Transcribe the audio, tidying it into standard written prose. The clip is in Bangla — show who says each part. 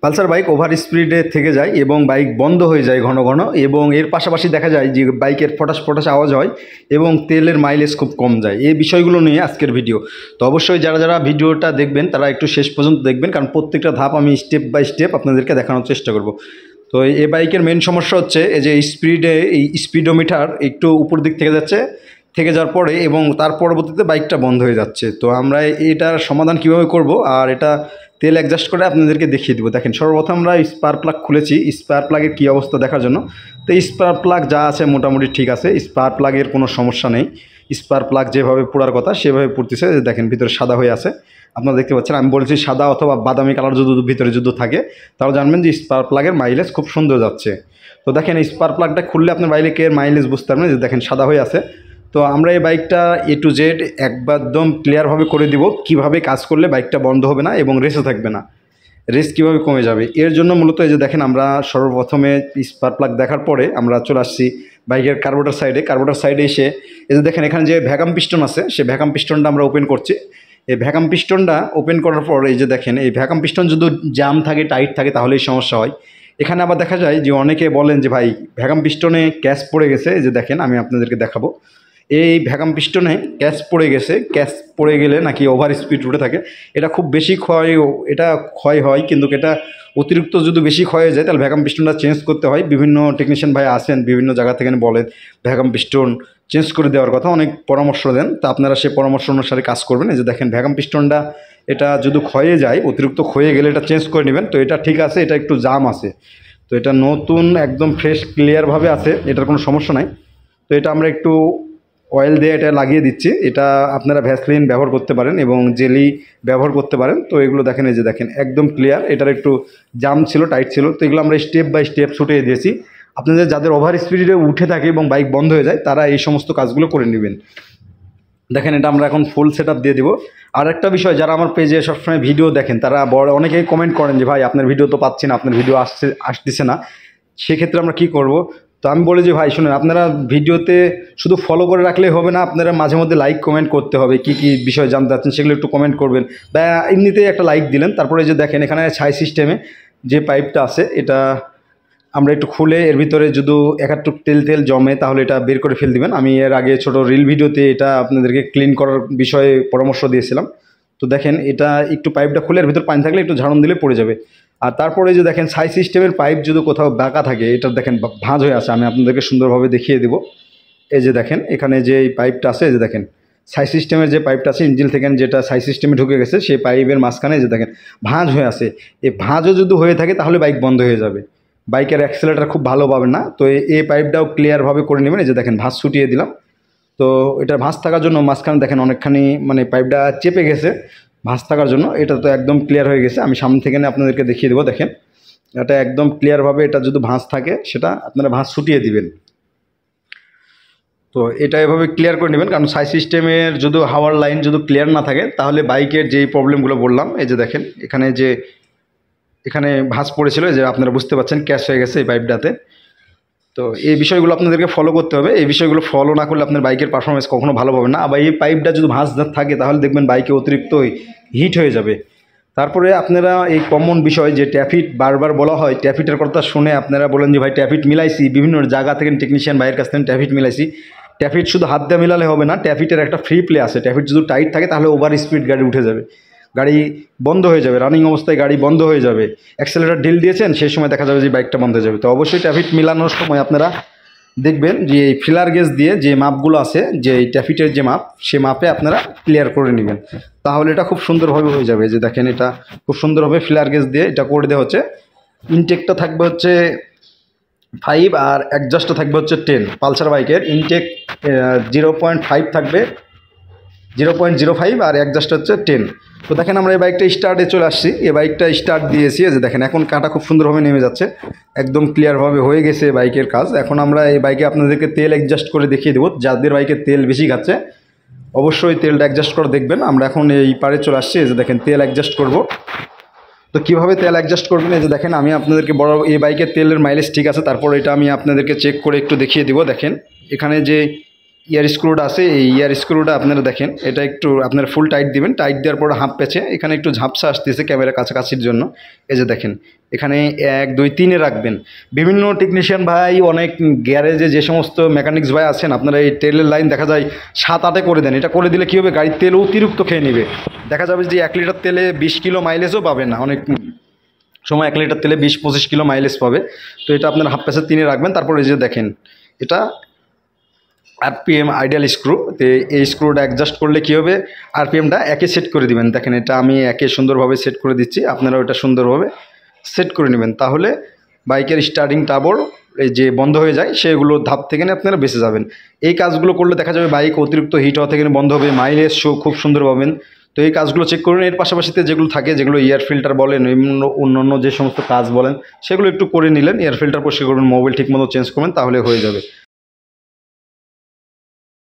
Speaker 1: পালসার বাইক ওভার স্পিডে থেকে যায় এবং বাইক বন্ধ হয়ে যায় ঘন ঘন, এবং এর পাশাপাশি দেখা যায় যে বাইকের ফটাস ফটাস আওয়াজ হয় এবং তেলের মাইলেজ খুব কম যায়। এই বিষয়গুলো নিয়ে আজকের ভিডিও। তো অবশ্যই যারা যারা ভিডিওটা দেখবেন তারা একটু শেষ পর্যন্ত দেখবেন, কারণ প্রত্যেকটা ধাপ আমি স্টেপ বাই স্টেপ আপনাদেরকে দেখানোর চেষ্টা করব। তো এই বাইকের মেন সমস্যা হচ্ছে এই যে এই স্পিডোমিটার একটু উপর দিক থেকে যাচ্ছে, থেকে যাওয়ার পরে এবং তার পরবর্তীতে বাইকটা বন্ধ হয়ে যাচ্ছে। তো আমরা এটার সমাধান কিভাবে করব আর এটা তেল অ্যাডজাস্ট করে আপনাদেরকে দেখিয়ে দেবো। দেখেন, সর্বপ্রথম আমরা স্পার্ক প্লাগ খুলেছি স্পার্ক প্লাগের কী অবস্থা দেখার জন্য। তো স্পার্ক প্লাগ যা আছে মোটামুটি ঠিক আছে, স্পার্ক প্লাগের কোনো সমস্যা নেই। স্পার্ক প্লাগ যেভাবে পোড়ার কথা সেভাবে পুড়তেছে। দেখেন ভিতরে সাদা হয়ে আছে, আপনারা দেখতে পাচ্ছেন। আমি বলেছি সাদা অথবা বাদামি কালার যদি ভিতরে যদি থাকে তাহলে জানবেন যে স্পার্ক প্লাগের মাইলেজ খুব সুন্দর যাচ্ছে। তো দেখেন এই স্পার্ক প্লাগটা খুললে আপনার বাইকের মাইলেজ বুঝতে পারবেন, যে দেখেন সাদা হয়ে আছে। তো আমরা এই বাইকটা A to Z একদম ক্লিয়ারভাবে করে দিব কিভাবে কাজ করলে বাইকটা বন্ধ হবে না এবং রেসে থাকবে না, রেস কীভাবে কমে যাবে। এর জন্য মূলত এই যে দেখেন, আমরা সর্বপ্রথমে স্পার্ক প্লাগ দেখার পরে আমরা চলে আসছি বাইকের কার্বোরেটর সাইডে এসে এই যে দেখেন এখানে যে ভ্যাকাম পিস্টন আছে সেই ভ্যাকাম পিস্টনটা আমরা ওপেন করছি। এই ভ্যাকাম পিস্টনটা ওপেন করার পর এই যে দেখেন এই ভ্যাকাম পিস্টন যদি জাম থাকে টাইট থাকে তাহলেই সমস্যা হয়। এখানে আবার দেখা যায় যে অনেকে বলেন যে ভাই ভ্যাকাম পিস্টনে ক্যাচ পড়ে গেছে। এই যে দেখেন আমি আপনাদেরকে দেখাবো, এই ভ্যাকাম পিস্টনে ক্যাচ পড়ে গেছে। ক্যাচ পড়ে গেলে নাকি ওভার স্পিড উঠে থাকে, এটা খুব বেশি ক্ষয় হয়, কিন্তু এটা অতিরিক্ত যদি বেশি ক্ষয় হয়ে যায় তাহলে ভ্যাকাম পিস্টনটা চেঞ্জ করতে হয়। বিভিন্ন টেকনিশিয়ান ভাই আসেন বিভিন্ন জায়গা থেকে বলেন ভ্যাকাম পিস্টন চেঞ্জ করে দেওয়ার কথা, অনেক পরামর্শ দেন। তা আপনারা সেই পরামর্শ অনুসারে কাজ করবেন। এই যে দেখেন ভ্যাকাম পিস্টনটা এটা যদি ক্ষয়ে যায়, অতিরিক্ত ক্ষয়ে গেলে এটা চেঞ্জ করে নেবেন। তো এটা ঠিক আছে, এটা একটু জাম আছে। তো এটা নতুন একদম ফ্রেশ ক্লিয়ারভাবে আছে, এটার কোনো সমস্যা নাই। তো এটা আমরা একটু অয়েল দিয়ে এটা লাগিয়ে দিচ্ছি। এটা আপনারা ভ্যাসলিন ব্যবহার করতে পারেন এবং জেলি ব্যবহার করতে পারেন। তো এগুলো দেখেন, এই যে দেখেন একদম ক্লিয়ার। এটার একটু জাম ছিল, টাইট ছিল। তো এগুলো আমরা স্টেপ বাই স্টেপ ছুটিয়ে দিয়েছি। আপনাদের যাদের ওভার স্পিডে উঠে থাকে এবং বাইক বন্ধ হয়ে যায় তারা এই সমস্ত কাজগুলো করে নেবেন। দেখেন এটা আমরা এখন ফুল সেট আপ দিয়ে দেবো। আর একটা বিষয়, যারা আমার পেজে সবসময় ভিডিও দেখেন তারা অনেকেই কমেন্ট করেন যে ভাই আপনার ভিডিও তো পাচ্ছি না, আপনার ভিডিও আসতেছে না। সেক্ষেত্রে আমরা কি করব? তো আমি বলি যে ভাই শুনুন, আপনারা ভিডিওতে শুধু ফলো করে রাখলেই হবে না, আপনারা মাঝে মধ্যে লাইক কমেন্ট করতে হবে। কি কি বিষয় জানতে চাচ্ছেন সেগুলো একটু কমেন্ট করবেন, বা এমনিতেই একটা লাইক দিলেন। তারপরে যে দেখেন এখানে ছাই সিস্টেমে যে পাইপটা আছে এটা আমরা একটু খুলে এর ভিতরে যদি একটু তেল জমে তাহলে এটা বের করে ফেল দিবেন। আমি এর আগে ছোট রিল ভিডিওতে এটা আপনাদেরকে ক্লিন করার বিষয়ে পরামর্শ দিয়েছিলাম। তো দেখেন এটা একটু পাইপটা খুলে এর ভিতর পানি থাকলে একটু ঝাড়ন দিলে পড়ে যাবে। আর তারপরে যে দেখেন ছাই সিস্টেমের পাইপ যদি কোথাও বাঁকা থাকে, এটা দেখেন ভাঁজ হয়ে আছে, আমি আপনাদেরকে সুন্দরভাবে দেখিয়ে দেবো। এই যে দেখেন এখানে যে এই পাইপটা আছে, এই যে দেখেন ছাই সিস্টেমের যে পাইপটা আছে ইঞ্জিন থেকে যেটা ছাই সিস্টেমে ঢুকে গেছে সেই পাইপের মাঝখানে যে দেখেন ভাঁজ হয়ে আছে। এই ভাঁজও যদি হয়ে থাকে তাহলে বাইক বন্ধ হয়ে যাবে, বাইকের অ্যাক্সেলেটার খুব ভালো পাবেন না। তো এই পাইপটাও ক্লিয়ারভাবে করে নেবেন। এই যে দেখেন ভাঁজ ছুটিয়ে দিলাম। তো এটা ভাঁজ থাকার জন্য মাঝখানে দেখেন অনেকখানি পাইপটা চেপে গেছে ভাঁজ থাকার জন্য। এটা তো একদম ক্লিয়ার হয়ে গেছে, আমি সামনে থেকে আপনাদেরকে দেখিয়ে দেবো। দেখেন এটা একদম ক্লিয়ারভাবে, এটা যদি ভাঁজ থাকে সেটা আপনারা ভাঁজ ছুটিয়ে দিবেন। তো এটা এভাবে ক্লিয়ার করে নেবেন, কারণ সাই সিস্টেমের যদি হাওয়ার লাইন যদি ক্লিয়ার না থাকে তাহলে বাইকের যেই প্রবলেমগুলো বললাম, এই যে দেখেন এখানে ভাঁজ পড়েছিল, যে আপনারা বুঝতে পারছেন ক্যাশ হয়ে গেছে এই পাইপটাতে। তো এই বিষয়গুলো আপনাদেরকে ফলো করতে হবে। এই বিষয়গুলো ফলো না করলে আপনার বাইকের পারফরমেন্স কখনো ভালো পাবেন না। আবার এই পাইপটা যদি ভাঁজ থাকে তাহলে দেখবেন বাইকে অতিরিক্ত হিট হয়ে যাবে। তারপরে আপনারা এই কমন বিষয় যে ট্যাফিট বারবার বলা হয়, ট্যাফিটের কথা শুনে আপনারা বলেন যে ভাই ট্যাফিট মিলাইছি, বিভিন্ন জায়গা থেকে টেকনিশিয়ান ভাইয়ের কাছ থেকে ট্যাফিট মিলাইছি। ট্যাফিট শুধু হাত দিয়ে মিলালে হবে না, ট্যাফিটের একটা ফ্রি প্লে আছে। ট্যাফিট যদি টাইট থাকে তাহলে ওভার স্পিড গাড়ি উঠে যাবে, গাড়ি বন্ধ হয়ে যাবে, রানিং অবস্থায় গাড়ি বন্ধ হয়ে যাবে। অ্যাক্সেলেটার ঢিল দিয়েছেন সেই সময় দেখা যাবে যে বাইকটা বন্ধ হয়ে যাবে। তো অবশ্যই ট্যাফিট মিলানোর সময় আপনারা দেখবেন যে এই ফিলার গেজ দিয়ে যে মাপগুলো আছে, যে এই ট্যাফিটের যে মাপ, সে মাপে আপনারা ক্লিয়ার করে নেবেন, তাহলে এটা খুব সুন্দরভাবে হয়ে যাবে। যে দেখেন এটা খুব সুন্দরভাবে ফিলার গেজ দিয়ে এটা করে দেওয়া হচ্ছে। ইনটেকটা থাকবে হচ্ছে 5 আর অ্যাডজাস্টটা থাকবে হচ্ছে 10। পালসার বাইকের ইনটেক 0.5 থাকবে, 0.05 আর অ্যাডজাস্ট হচ্ছে 10। তো দেখেন আমরা এই বাইকটা স্টার্টে চলে আসছি, এই বাইকটা স্টার্ট দিয়েছি। যে দেখেন এখন কাঁটা খুব সুন্দরভাবে নেমে যাচ্ছে, একদম ক্লিয়ারভাবে হয়ে গেছে বাইকের কাজ। এখন আমরা এই বাইকে আপনাদেরকে তেল অ্যাডজাস্ট করে দেখিয়ে দেবো। যাদের বাইকে তেল বেশি খাচ্ছে অবশ্যই তেলটা অ্যাডজাস্ট করে দেখবেন। আমরা এখন এই পারে চলে আসছি, এই যে দেখেন তেল অ্যাডজাস্ট করব। তো কীভাবে তেল অ্যাডজাস্ট করবেন, এই যে দেখেন আমি আপনাদেরকে এই বাইকের তেলের মাইলেজ ঠিক আছে, তারপর এটা আমি আপনাদেরকে চেক করে একটু দেখিয়ে দেবো। দেখেন এখানে যে ইয়ার স্ক্রুটা আছে, এই ইয়ার স্ক্রুটা আপনারা দেখেন, এটা একটু আপনারা ফুল টাইট দিবেন। টাইট দেওয়ার পর হাফ প্যাচে এখানে একটু ঝাপসা আসতেছে ক্যামেরার কাছাকাছির জন্য। এই যে দেখেন এখানে 1 2 3-এ রাখবেন। বিভিন্ন টেকনিশিয়ান ভাই, অনেক গ্যারেজে যে সমস্ত মেকানিক্স ভাই আছেন, আপনারা এই তেলের লাইন দেখা যায় 7-8-এ করে দেন। এটা করে দিলে কী হবে, গাড়ির তেল অতিরিক্ত খেয়ে নেবে। দেখা যাবে যে 1 লিটার তেলে 20 কিলো মাইলেজও পাবে না, অনেক সময় 1 লিটার তেলে 20-25 কিলো মাইলেজ পাবে। তো এটা আপনার হাফ প্যাচে 3-এ রাখবেন। তারপর এই যে দেখেন এটা আরপিএম আইডিয়াল স্ক্রু। তো এই স্ক্রুটা অ্যাডজাস্ট করলে কী হবে, আরপিএমটা একে সেট করে দিবেন। দেখেন এটা আমি একে সুন্দরভাবে সেট করে দিচ্ছি, আপনারা ওটা সুন্দরভাবে সেট করে নেবেন। তাহলে বাইকের স্টার্টিং টাবর এই যে বন্ধ হয়ে যায়, সেগুলো ধাপ থেকে আপনারা বেঁচে যাবেন। এই কাজগুলো করলে দেখা যাবে বাইক অতিরিক্ত হিট হওয়া থেকে বন্ধ হবে, মাইলেজ শো খুব সুন্দর পাবেন। তো এই কাজগুলো চেক করুন। এর পাশাপাশিতে যেগুলো থাকে, যেগুলো এয়ার ফিল্টার বলেন, অন্য যে সমস্ত কাজ বলেন, সেগুলো একটু করে নিলেন। এয়ার ফিল্টার পরিষ্কার করবেন, মোবিল ঠিক মতো চেঞ্জ করবেন, তাহলে হয়ে যাবে।